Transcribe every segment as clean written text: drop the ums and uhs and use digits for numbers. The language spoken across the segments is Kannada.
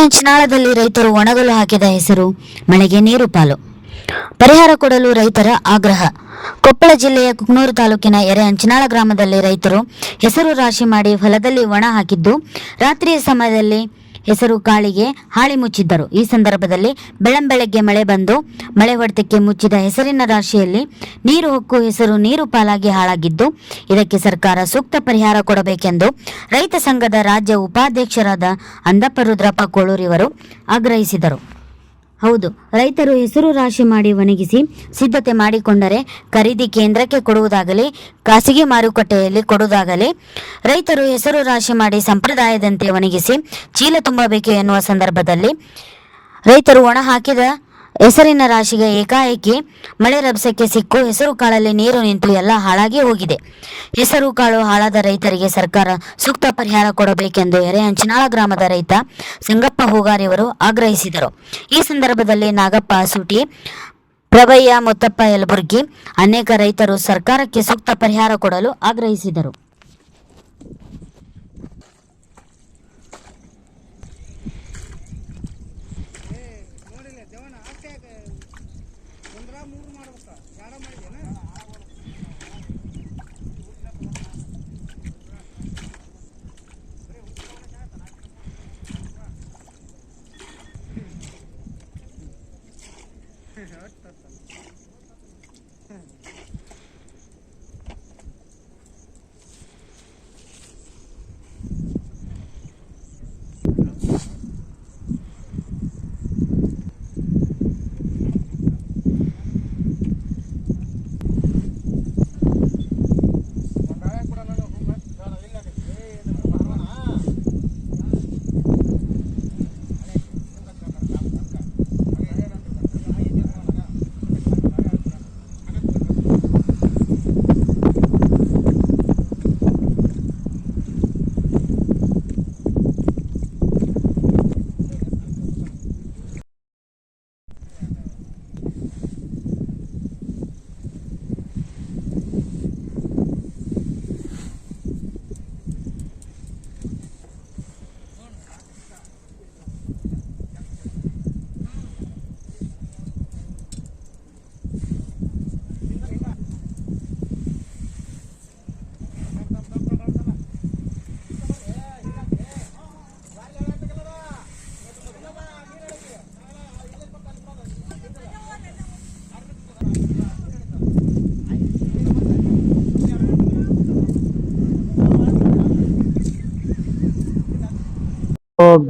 ಎರೆಹಂಚಿನಾಳದಲ್ಲಿ ರೈತರು ಒಣಗಲು ಹಾಕಿದ ಹೆಸರು ಮಳೆಗೆ ನೀರು ಪಾಲು. ಪರಿಹಾರ ಕೊಡಲು ರೈತರ ಆಗ್ರಹ. ಕೊಪ್ಪಳ ಜಿಲ್ಲೆಯ ಕುಕನೂರು ತಾಲೂಕಿನ ಎರೆಹಂಚಿನಾಳ ಗ್ರಾಮದಲ್ಲಿ ರೈತರು ಹೆಸರು ರಾಶಿ ಮಾಡಿ ಹೊಲದಲ್ಲಿ ಒಣ ಹಾಕಿದ್ದು, ರಾತ್ರಿಯ ಸಮಯದಲ್ಲಿ ಹೆಸರು ಕಾಳಿಗೆ ಹಾಳಿ ಮುಚ್ಚಿದ್ದರು. ಈ ಸಂದರ್ಭದಲ್ಲಿ ಬೆಳ್ಳಂಬೆಳಗ್ಗೆ ಮಳೆ ಬಂದು ಮಳೆ ಹೊಡೆತಕ್ಕೆ ಮುಚ್ಚಿದ ಹೆಸರಿನ ರಾಶಿಯಲ್ಲಿ ನೀರು ಹೊಕ್ಕು ಹೆಸರು ನೀರು ಪಾಲಾಗಿ ಹಾಳಾಗಿದ್ದು, ಇದಕ್ಕೆ ಸರ್ಕಾರ ಸೂಕ್ತ ಪರಿಹಾರ ಕೊಡಬೇಕೆಂದು ರೈತ ಸಂಘದ ರಾಜ್ಯ ಉಪಾಧ್ಯಕ್ಷರಾದ ಅಂದಪ್ಪ ರುದ್ರಪ್ಪ ಕೋಳೂರಿವರು ಆಗ್ರಹಿಸಿದರು. ಹೌದು, ರೈತರು ಹೆಸರು ರಾಶಿ ಮಾಡಿ ಒಣಗಿಸಿ ಸಿದ್ಧತೆ ಮಾಡಿಕೊಂಡರೆ ಖರೀದಿ ಕೇಂದ್ರಕ್ಕೆ ಕೊಡುವುದಾಗಲಿ ಖಾಸಗಿ ಮಾರುಕಟ್ಟೆಯಲ್ಲಿ ಕೊಡುವುದಾಗಲಿ ರೈತರು ಹೆಸರು ರಾಶಿ ಮಾಡಿ ಸಂಪ್ರದಾಯದಂತೆ ಒಣಗಿಸಿ ಚೀಲ ತುಂಬಬೇಕು ಎನ್ನುವ ಸಂದರ್ಭದಲ್ಲಿ ರೈತರು ಒಣ ಹಾಕಿದ ಹೆಸರಿನ ರಾಶಿಗೆ ಏಕಾಏಕಿ ಮಳೆ ರಭಸಕ್ಕೆ ಸಿಕ್ಕು ಹೆಸರು ಕಾಳಲ್ಲಿ ನೀರು ನಿಂತು ಎಲ್ಲ ಹಾಳಾಗಿ ಹೋಗಿದೆ. ಹೆಸರು ಕಾಳು ಹಾಳಾದ ರೈತರಿಗೆ ಸರ್ಕಾರ ಸೂಕ್ತ ಪರಿಹಾರ ಕೊಡಬೇಕೆಂದು ಎರೆಹಂಚಿನಾಳ ಗ್ರಾಮದ ರೈತ ಸಂಗಪ್ಪ ಹೂಗಾರಿಯವರು ಆಗ್ರಹಿಸಿದರು. ಈ ಸಂದರ್ಭದಲ್ಲಿ ನಾಗಪ್ಪ ಸೂಟಿ, ಪ್ರಭಯ್ಯ ಮುತ್ತಪ್ಪ ಯಲಬುರ್ಗಿ ಅನೇಕ ರೈತರು ಸರ್ಕಾರಕ್ಕೆ ಸೂಕ್ತ ಪರಿಹಾರ ಕೊಡಲು ಆಗ್ರಹಿಸಿದರು.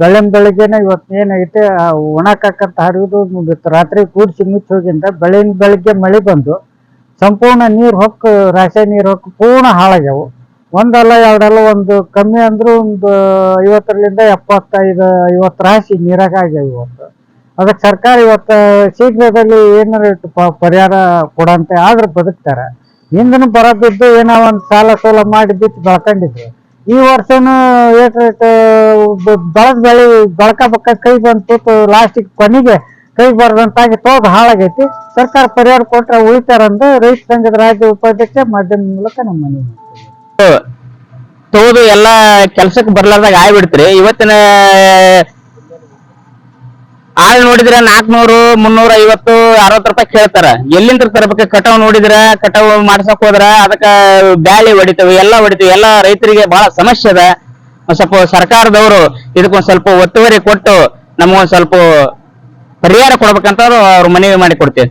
ಬೆಳಗ್ಗೆನೆ ಇವತ್ತು ಏನೈತೆ ಒಣಕಾಕಂತ ಹರಿದು ಮುಗಿತ್ತು. ರಾತ್ರಿ ಕೂಡಿಸಿ ಮುಚ್ಚಿ ಹೋಗಿಂದ ಬೆಳಿಗ್ಗೆ ಮಳೆ ಬಂದು ಸಂಪೂರ್ಣ ನೀರು ಹೊಕ್ಕು ರಾಸಾಯನಿಕ ನೀರು ಹೊಕ್ಕು ಪೂರ್ಣ ಹಾಳಾಗ್ಯಾವು. ಒಂದಲ್ಲ ಎರಡಲ್ಲ, ಒಂದು ಕಮ್ಮಿ ಅಂದ್ರೂ ಒಂದು 50ರಿಂದ 75-50 ರಾಶಿ ನೀರಾಗ ಆಗ್ಯಾವ ಇವತ್ತು. ಅದಕ್ಕೆ ಸರ್ಕಾರ ಇವತ್ತು ಶೀಘ್ರದಲ್ಲಿ ಏನಾರ ಪರಿಹಾರ ಕೊಡಂತೆ ಆದ್ರೆ ಬದುಕ್ತಾರೆ. ಹಿಂದನು ಬರೋದಿದ್ದು ಏನೋ ಒಂದು ಸಾಲ ಸೋಲ ಮಾಡಿ ಬಿತ್ತು ಬೆಳ್ಕೊಂಡಿದ್ರು. ಈ ವರ್ಷನು ಬೆಳೆದ ಬೆಳೆ ಬೆಳ್ಕೋಬೇಕ ಕೈ ಬಂತು, ಲಾಸ್ಟಿಗೆ ಕೊನೆಗೆ ಕೈ ಬರದಂತಾಗಿ ತೋದು ಹಾಳಾಗೈತಿ. ಸರ್ಕಾರ ಪರಿಹಾರ ಕೊಟ್ರೆ ಉಳಿತಾರಂದು ರೈತ ಸಂಘದ ರಾಜ್ಯ ಉಪಾಧ್ಯಕ್ಷ ಮಾಧ್ಯಮ ಮೂಲಕ ನಮ್ಮ ಮನೆ ತೋದು ಎಲ್ಲಾ ಕೆಲ್ಸಕ್ಕೆ ಬರ್ಲಾರ್ದಾಗ ಆಗ್ಬಿಡ್ತ್ರಿ. ಇವತ್ತಿನ ಆಳ್ ನೋಡಿದ್ರೆ 400, 350, 60 ರೂಪಾಯಿ ಕೇಳ್ತಾರ. ಎಲ್ಲಿಂದ ತರಬೇಕು? ಕಟಾವ್ ನೋಡಿದ್ರ ಕಟಾವ್ ಮಾಡ್ಸಕ್ ಹೋದ್ರ ಅದಕ್ಕ ಬ್ಯಾಳಿ ಹೊಡಿತವೆ, ಎಲ್ಲಾ ಹೊಡಿತವೆ. ಎಲ್ಲಾ ರೈತರಿಗೆ ಬಹಳ ಸಮಸ್ಯೆ ಅದ. ಸ್ವಲ್ಪ ಸರ್ಕಾರದವರು ಇದಕ್ಕೊಂದ್ ಸ್ವಲ್ಪ ಒತ್ತುವರಿ ಕೊಟ್ಟು ನಮಗೊಂದ್ ಸ್ವಲ್ಪ ಪರಿಹಾರ ಕೊಡ್ಬೇಕಂತ ಅವ್ರು ಮನವಿ ಮಾಡಿ ಕೊಡ್ತೇವೆ.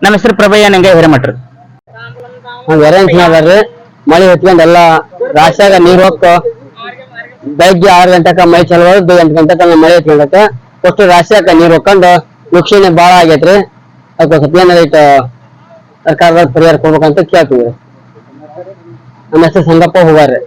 ನಮ್ಮ ಹೆಸರು ಪ್ರಭಯ್ಯ ನಂಗೆ ಹಿರೇಮಠ್ರಿ. ಮಳೆ ಹೊತ್ಕೊಂಡ್ ಎಲ್ಲಾ ರಾಶಿಯಾಗ ನೀರ್ ಹೋಗ್ತು. ಬೆಳಗ್ಗೆ 6 ಗಂಟೆಕ ಮೈ ಚಲೋ 8 ಗಂಟೆಕ ಮಳೆ ಹೊತ್ಕೊಂಡೈತೆ. ಅಷ್ಟು ರಾಶಿಯಾಕ ನೀರ್ ಹೋಗ್ಕೊಂಡು ನುಕ್ಷಣೆ ಬಾಳ ಆಗೈತ್ರಿ. ಅದಕ್ಕೆ ಸ್ವಲ್ಪ ಏನಾರೈತ ಸರ್ಕಾರದ ಪರಿಹಾರ ಕೊಡ್ಬೇಕಂತ ಕೇಳ್ತೀವಿ. ನಮ್ಮ ಹೆಸರು ಸಂಗಪ್ಪ ಹೂಗಾರಿ.